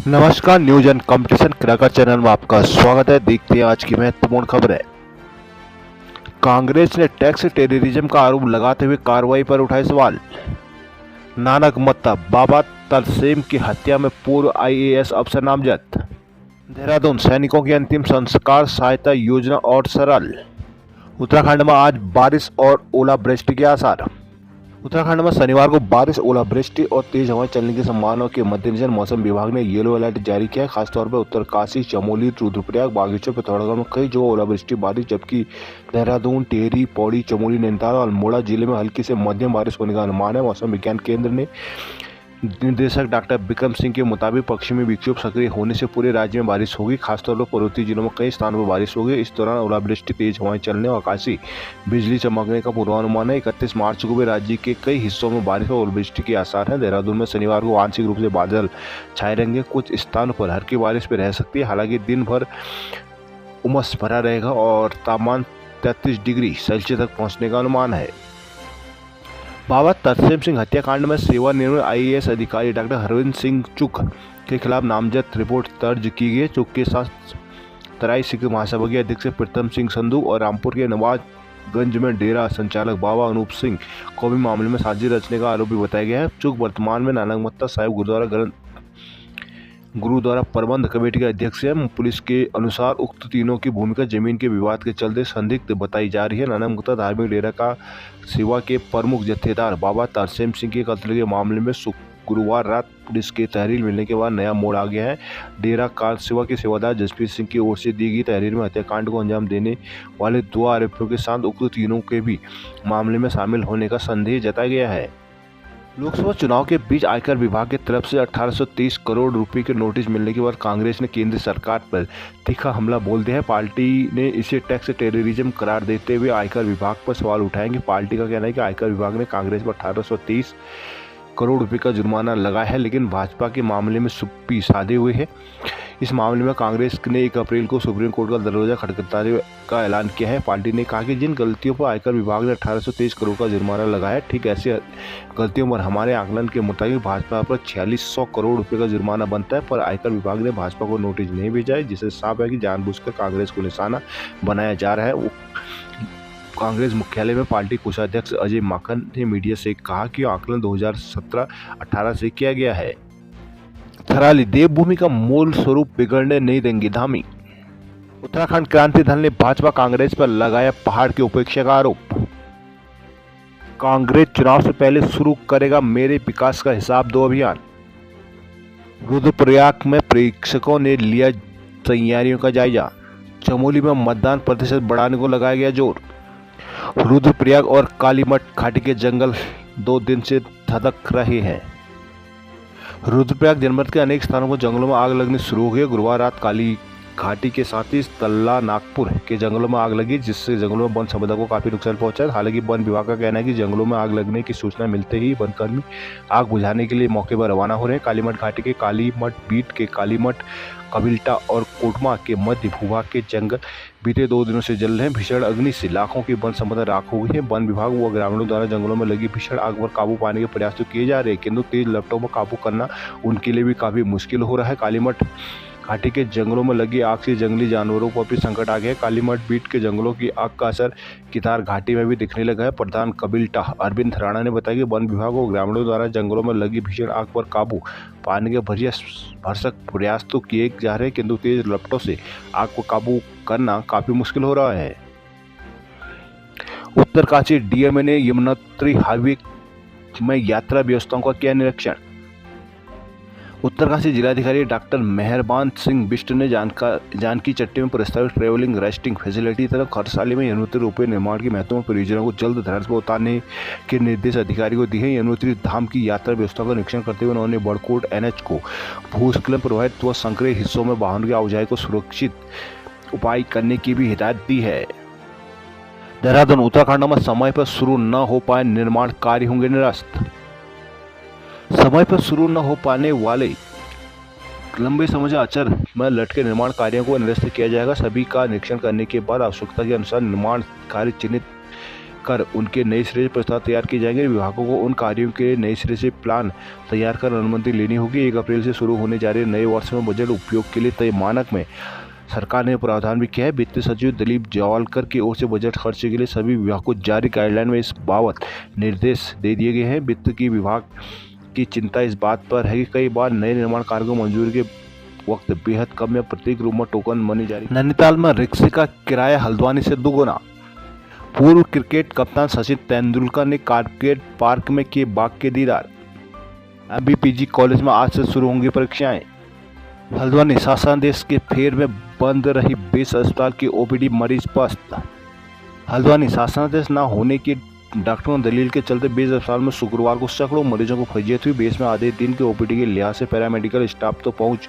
नमस्कार, news and competition cracker channel में आपका स्वागत है। देखते हैं आज की महत्वपूर्ण खबर है। कांग्रेस ने टैक्स टेररिज्म का आरोप लगाते हुए कार्रवाई पर उठाए सवाल। नानक मत्ता बाबा तरसेम की हत्या में पूर्व आईएएस अफसर नामजद। देहरादून सैनिकों की अंतिम संस्कार सहायता योजना और सरल। उत्तराखंड में आज बारिश और ओलावृष्टि के आसार। उत्तराखंड में शनिवार को बारिश, ओलावृष्टि और तेज हवाएं चलने की संभावना के मद्देनजर मौसम विभाग ने येलो अलर्ट जारी किया है। खासतौर पर उत्तरकाशी, चमोली, रुद्रप्रयाग, बागेश्वर, पिथौरागढ़ में कई जगह ओलावृष्टि बारिश, जबकि देहरादून, टिहरी, पौड़ी, चमोली, नैनीताल और अल्मोड़ा जिले में हल्की से मध्यम बारिश होने का अनुमान है। मौसम विज्ञान केंद्र ने निदेशक डॉक्टर बिक्रम सिंह के मुताबिक पश्चिमी विक्षोभ सक्रिय होने से पूरे राज्य में बारिश होगी। खासतौर पर पूर्वोत्तर जिलों में कई स्थानों पर बारिश होगी। इस दौरान ओलावृष्टि, तेज हवाएं चलने और आकाशीय बिजली चमकने का पूर्वानुमान है। 31 मार्च को भी राज्य के कई हिस्सों में बारिश और ओलावृष्टि के आसार हैं। देहरादून में शनिवार को आंशिक रूप से बादल छाए रहेंगे, कुछ स्थानों पर हल्की बारिश भी रह सकती है। हालांकि दिन भर उमस भरा रहेगा और तापमान 33 डिग्री सेल्सियस तक पहुंचने का अनुमान है। बाबा तरसेम सिंह हत्याकांड में सेवानिवृत्त आईएएस अधिकारी डॉक्टर हरविंद सिंह चुग के खिलाफ नामजद रिपोर्ट दर्ज की गई। चुग के साथ तराई सिख महासभा के अध्यक्ष प्रीतम सिंह संधू और रामपुर के नवाजगंज में डेरा संचालक बाबा अनूप सिंह को भी मामले में साजिश रचने का आरोपी बताया गया है। चुग वर्तमान में नानक मत्ता साहिब गुरुद्वारा प्रबंध कमेटी के अध्यक्ष है। पुलिस के अनुसार उक्त तीनों की भूमिका जमीन के विवाद के चलते संदिग्ध बताई जा रही है। नानक मत्ता धार्मिक डेरा का सेवा के प्रमुख जत्थेदार बाबा तरसेम सिंह के कत्ल के मामले में गुरुवार रात पुलिस के तहरीर मिलने के बाद नया मोड़ आ गया है। डेरा कार सेवा के सेवादार जसप्रीत सिंह की ओर से दी गई तहरीर में हत्याकांड को अंजाम देने वाले 2 आरोपियों के साथ उक्त तीनों के भी मामले में शामिल होने का संदेह जताया गया है। लोकसभा चुनाव के बीच आयकर विभाग की तरफ से 1823 करोड़ रुपए के नोटिस मिलने के बाद कांग्रेस ने केंद्र सरकार पर तीखा हमला बोल दिया है। पार्टी ने इसे टैक्स टेररिज्म करार देते हुए आयकर विभाग पर सवाल उठाएंगे। पार्टी का कहना है कि आयकर विभाग ने कांग्रेस पर 1823 करोड़ रुपए का जुर्माना लगाया है, लेकिन भाजपा के मामले में सुप्पी साधे हुए है। इस मामले में कांग्रेस ने 1 अप्रैल को सुप्रीम कोर्ट का दरवाजा खटखटाने का ऐलान किया है। पार्टी ने कहा कि जिन गलतियों पर आयकर विभाग ने 1823 करोड़ का जुर्माना लगाया है, ठीक ऐसे गलतियों पर हमारे आकलन के मुताबिक भाजपा पर 4600 करोड़ रुपए का जुर्माना बनता है, पर आयकर विभाग ने भाजपा को नोटिस नहीं भेजा है, जिससे साफ है कि जानबूझकर कांग्रेस को निशाना बनाया जा रहा है। कांग्रेस मुख्यालय में पार्टी कोषाध्यक्ष अजय माकन ने मीडिया से कहा कि आकलन 2017-18 से किया गया है। थराली देवभूमि का मूल स्वरूप बिगड़ने नहीं देंगी धामी। उत्तराखंड क्रांति दल ने भाजपा कांग्रेस पर लगाया पहाड़ की उपेक्षा का आरोप। कांग्रेस चुनाव से पहले शुरू करेगा मेरे विकास का हिसाब दो अभियान। रुद्रप्रयाग में प्रेक्षकों ने लिया तैयारियों का जायजा। चमोली में मतदान प्रतिशत बढ़ाने को लगाया गया जोर। रुद्रप्रयाग और कालीमठ घाटी के जंगल 2 दिन से धधक रहे हैं। रुद्रप्रयाग जनपद के अनेक स्थानों पर जंगलों में आग लगनी शुरू हो गई। गुरुवार रात काली घाटी के साथ ही तल्ला नागपुर के जंगलों में आग लगी, जिससे जंगलों में वन संपदा को काफी नुकसान पहुंचा है। हालांकि वन विभाग का कहना है कि जंगलों में आग लगने की सूचना मिलते ही वनकर्मी आग बुझाने के लिए मौके पर रवाना हो रहे हैं। कालीमठ घाटी के कालीमठ बीट के कालीमठ, कबिल्टा और कोटमा के मध्य भूभाग के जंगल बीते 2 दिनों से जल रहे हैं। भीषण अग्नि से लाखों की वन संपदा राख हो गई है। वन विभाग व ग्रामीणों द्वारा जंगलों में लगी भीषण आग पर काबू पाने के प्रयास तो किए जा रहे हैं, किंतु तेज लपटों पर काबू करना उनके लिए भी काफी मुश्किल हो रहा है। कालीमठ घाटी के जंगलों में लगी आग से जंगली जानवरों को भी संकट आ गया है। कालीमठ बीट के जंगलों की आग का असर कितार घाटी में भी दिखने लगा है। प्रधान कबिल्टा अरविंद राणा ने बताया कि वन विभाग और ग्रामीणों द्वारा जंगलों में लगी भीषण आग पर काबू पाने के भरसक प्रयास तो किए जा रहे हैं, किंतु तेज लपटों से आग को काबू करना काफी मुश्किल हो रहा है। उत्तरकाशी डीएमए ने यमुनोत्री हाईवे में यात्रा व्यवस्थाओं का किया निरीक्षण। उत्तरकाशी जिलाधिकारी डॉक्टर मेहरबान सिंह बिष्ट ने जानकी चट्टी में प्रस्तावित ट्रेवलिंग रेस्टिंग फैसिलिटी तरह खरसाली में यमुनोत्री रोपवे निर्माण की महत्वपूर्ण परियोजना को जल्द धरातल पर उतारने के निर्देश अधिकारी को दिए हैं। यमुनोत्री धाम की यात्रा व्यवस्था का निरीक्षण करते हुए उन्होंने बड़कोट एनएच को भूस्खलन प्रभावित व संकरे हिस्सों में वाहनों की आवाजाही को सुरक्षित उपाय करने की भी हिदायत दी है। देहरादून उत्तराखंड में समय पर शुरू न हो पाए निर्माण कार्य होंगे निरस्त। समय पर शुरू न हो पाने वाले लंबे समय से अचर में लटके निर्माण कार्यों को निरस्त किया जाएगा। सभी का निरीक्षण करने के बाद आवश्यकता के अनुसार निर्माण कार्य चिन्हित कर उनके नए सिरे से प्रस्ताव तैयार किए जाएंगे। विभागों को उन कार्यों के नए सिरे से प्लान तैयार कर अनुमति लेनी होगी। 1 अप्रैल से शुरू होने जा रहे नए वर्ष में बजट उपयोग के लिए तय मानक में सरकार ने प्रावधान भी किया है। वित्त सचिव दिलीप जावलकर की ओर से बजट खर्च के लिए सभी विभाग को जारी गाइडलाइन में इस बाबत निर्देश दे दिए गए हैं। वित्त की विभाग की चिंता इस बात पर है कि कई बार नए निर्माण कार्यों को मंजूरी के वक्त बेहद कम या प्रत्येक रूम में टोकन मनी जारी। नैनीताल में रिक्शे का किराया हल्द्वानी से दुगुना। पूर्व क्रिकेट कप्तान सचिन तेंदुलकर ने कारकेड पार्क में किए बाग के दीदार। MBPG कॉलेज में आज से शुरू होंगी परीक्षाएं। हल्द्वानी शासनादेश के फेर में बंद रही बेस अस्पताल की OPD मरीज पस्त। हल्द्वानी शासनादेश न होने की डॉक्टरों दलील के चलते बेस अस्पताल में शुक्रवार को सैकड़ों मरीजों को फजीयत हुई। बेस में आधे दिन के OPD के लिहाज से पैरामेडिकल स्टाफ तो पहुंच,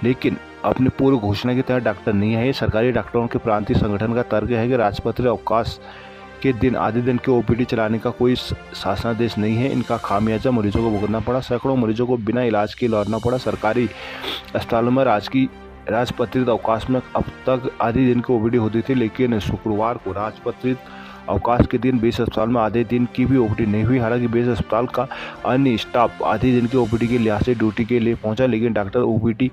लेकिन अपनी पूर्व घोषणा के तहत डॉक्टर नहीं है। सरकारी डॉक्टरों के प्रांतीय संगठन का तर्क है कि राजपत्रित अवकाश के दिन आधे दिन के OPD चलाने का कोई शासनादेश नहीं है। इनका खामियाजा मरीजों को भुगतना पड़ा। सैकड़ों मरीजों को बिना इलाज के लौटना पड़ा। सरकारी अस्पतालों में राजपत्रित अवकाश में अब तक आधे दिन की OPD होती थी, लेकिन शुक्रवार को राजपत्रित अवकाश के दिन बेस अस्पताल में आधे दिन की भी OPD नहीं हुई। हालांकि बेस अस्पताल का अन्य स्टाफ आधे दिन के OPD के लिहाज से ड्यूटी के लिए पहुंचा, लेकिन डॉक्टर OPD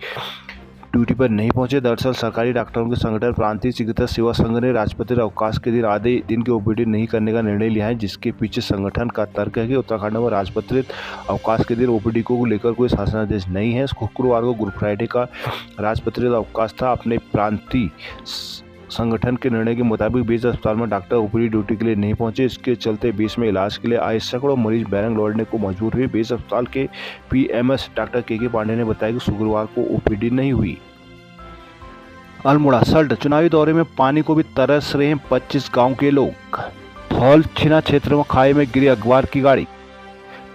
ड्यूटी पर नहीं पहुंचे। दरअसल सरकारी डॉक्टरों के संगठन प्रांतीय चिकित्सा सेवा संघ ने राजपत्रित अवकाश के दिन आधे दिन के OPD नहीं करने का निर्णय लिया है, जिसके पीछे संगठन का तर्क है कि उत्तराखंड में राजपत्रित अवकाश के दिन OPD को लेकर कोई शासनादेश नहीं है। शुक्रवार को गुड फ्राइडे का राजपत्रित अवकाश था। अपने प्रांतीय संगठन के निर्णय के मुताबिक बेस अस्पताल में डॉक्टर OPD ड्यूटी के लिए नहीं पहुंचे। इसके चलते बेस में इलाज के लिए आए सैकड़ों मरीज बैरंग लौटने को मजबूर हुए। बेस अस्पताल के PMS डॉक्टर KK पांडे ने बताया कि शुक्रवार को OPD नहीं हुई। अल्मोड़ा सल्ट चुनावी दौरे में पानी को भी तरस रहे हैं 25 गांव के लोग। धौल छिना क्षेत्र में खाई में गिरी अखबार की गाड़ी।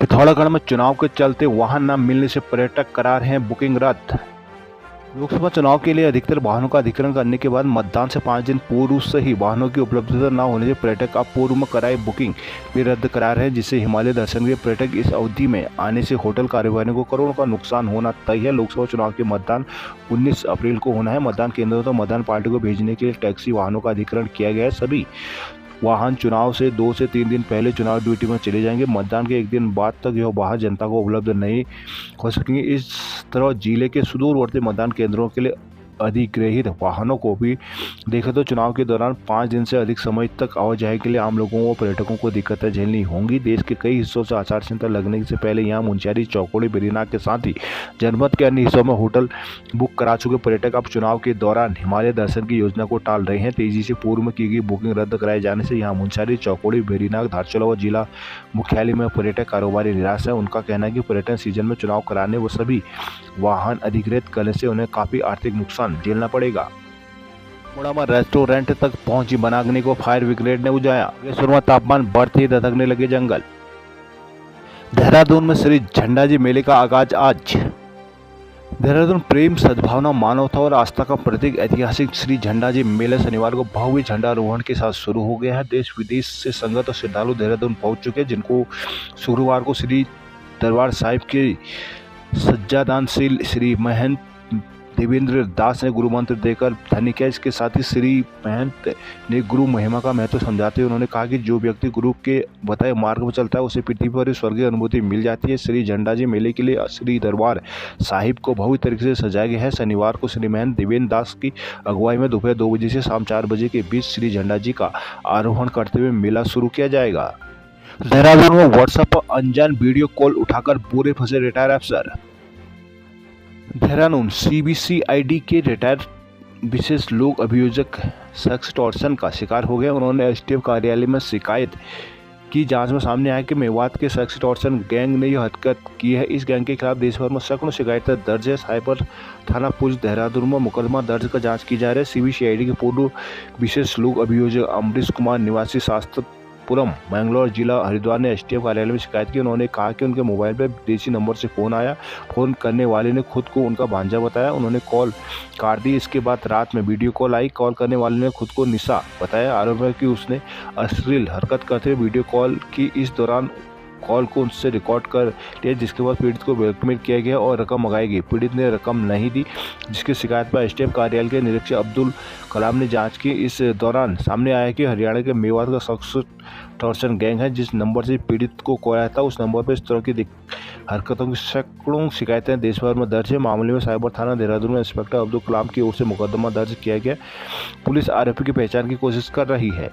पिथौरागढ़ में चुनाव के चलते वाहन न मिलने से पर्यटक करा रहे हैं बुकिंग रद्द। लोकसभा चुनाव के लिए अधिकतर वाहनों का अधिग्रहण करने के बाद मतदान से 5 दिन पूर्व से ही वाहनों की उपलब्धता न होने से पर्यटक अब पूर्व में कराई बुकिंग भी रद्द करा रहे हैं, जिससे हिमालय दर्शन के पर्यटक इस अवधि में आने से होटल कारोबारियों को करोड़ों का नुकसान होना तय है। लोकसभा चुनाव के मतदान 19 अप्रैल को होना है। मतदान केंद्रों तक मतदान पार्टी को भेजने के लिए टैक्सी वाहनों का अधिग्रहण किया गया है। सभी वाहन चुनाव से 2 से 3 दिन पहले चुनाव ड्यूटी में चले जाएंगे। मतदान के 1 दिन बाद तक यह वाहन जनता को उपलब्ध नहीं हो सकेंगे। इस तरह जिले के सुदूरवर्ती मतदान केंद्रों के लिए अधिग्रहित वाहनों को भी देखें तो चुनाव के दौरान 5 दिन से अधिक समय तक आवाजाही के लिए आम लोगों व पर्यटकों को दिक्कतें झेलनी होंगी। देश के कई हिस्सों से आचार संहिता लगने से पहले यहां मुंशियारी, चौकोड़ी, बेरीनाग के साथ ही जनपद के अन्य हिस्सों में होटल बुक करा चुके पर्यटक अब चुनाव के दौरान हिमालय दर्शन की योजना को टाल रहे हैं। तेजी से पूर्व में की गई बुकिंग रद्द कराए जाने से यहाँ मुंशियारी, चौकोड़ी, बेरीनाग, धारचूला व जिला मुख्यालय में पर्यटक कारोबारी निराश है। उनका कहना है कि पर्यटन सीजन में चुनाव कराने व सभी वाहन अधिग्रहित करने से उन्हें काफी आर्थिक नुकसान झेलना पड़ेगा। अल्मोड़ा में रेस्टोरेंट तक पहुंची वनाग्नि को फायर ब्रिगेड ने बुझाया। बागेश्वर में तापमान बढ़ते ही दधकने लगे जंगल। देहरादून में श्री झंडाजी मेले का आगाज आज। देहरादून प्रेम, सद्भावना, मानवता और आस्था का प्रतीक ऐतिहासिक श्री झंडाजी मेला शनिवार को भव्य झंडारोहण के साथ शुरू हो गया है। देश विदेश से संगत और श्रद्धालु देहरादून पहुंच चुके हैं, जिनको शुक्रवार को श्री दरबार साहिब के सज्जादानशील श्री महंत देवेंद्र दास ने गुरु मंत्र देकर धन्य किया। इसके साथ ही श्री महंत ने गुरु महिमा का महत्व समझाते हुए उन्होंने कहा कि जो व्यक्ति गुरु के बताए मार्ग पर चलता है उसे पृथ्वी पर स्वर्गीय अनुभूति मिल जाती है। श्री झंडाजी मेले के लिए श्री दरबार साहिब को भव्य तरीके से सजाया गया है। शनिवार को श्री महंत देवेंद्र दास की अगुवाई में दोपहर 2 बजे से शाम 4 बजे के बीच श्री झंडाजी का आरोहण करते हुए मेला शुरू किया जाएगा। देहरादून में व्हाट्सएप पर अनजान वीडियो कॉल उठाकर पूरे फंसे रिटायर्ड अफसर। देहरादून CBCID के रिटायर्ड विशेष लोक अभियोजक सेक्स टॉर्शन का शिकार हो गए। उन्होंने STF कार्यालय में शिकायत की। जांच में सामने आया कि मेवात के सेक्स टॉर्शन गैंग ने यह हरकत की है। इस गैंग के खिलाफ देश भर में सैकड़ों शिकायतें दर्ज है। साइबर थाना पुलिस देहरादून में मुकदमा दर्ज कर जांच की जा रही है। CBCID के पूर्व विशेष लोक अभियोजक अमरीश कुमार निवासी शास्त्रपुरम मैंगलोर जिला हरिद्वार ने STF कार्यालय में शिकायत की। उन्होंने कहा कि उनके मोबाइल पर विदेशी नंबर से फ़ोन आया। फ़ोन करने वाले ने खुद को उनका भांजा बताया। उन्होंने कॉल काट दी। इसके बाद रात में वीडियो कॉल आई। कॉल करने वाले ने खुद को निशा बताया। आरोप है कि उसने अश्लील हरकत करते हुए वीडियो कॉल की। इस दौरान कॉल को उनसे रिकॉर्ड कर लिया, जिसके बाद पीड़ित को ब्लैकमेल किया गया और रकम मंगाई गई। पीड़ित ने रकम नहीं दी, जिसकी शिकायत पर एसडीएम कार्यालय के निरीक्षक अब्दुल कलाम ने जांच की। इस दौरान सामने आया कि हरियाणा के मेवात का शख्स टॉर्चर गैंग है। जिस नंबर से पीड़ित को कॉल आया था, उस नंबर पर इस तरह की हरकतों की सैकड़ों शिकायतें देश भर में दर्ज है। मामले में साइबर थाना देहरादून में इंस्पेक्टर अब्दुल कलाम की ओर से मुकदमा दर्ज किया गया। पुलिस आरोपी की पहचान की कोशिश कर रही है।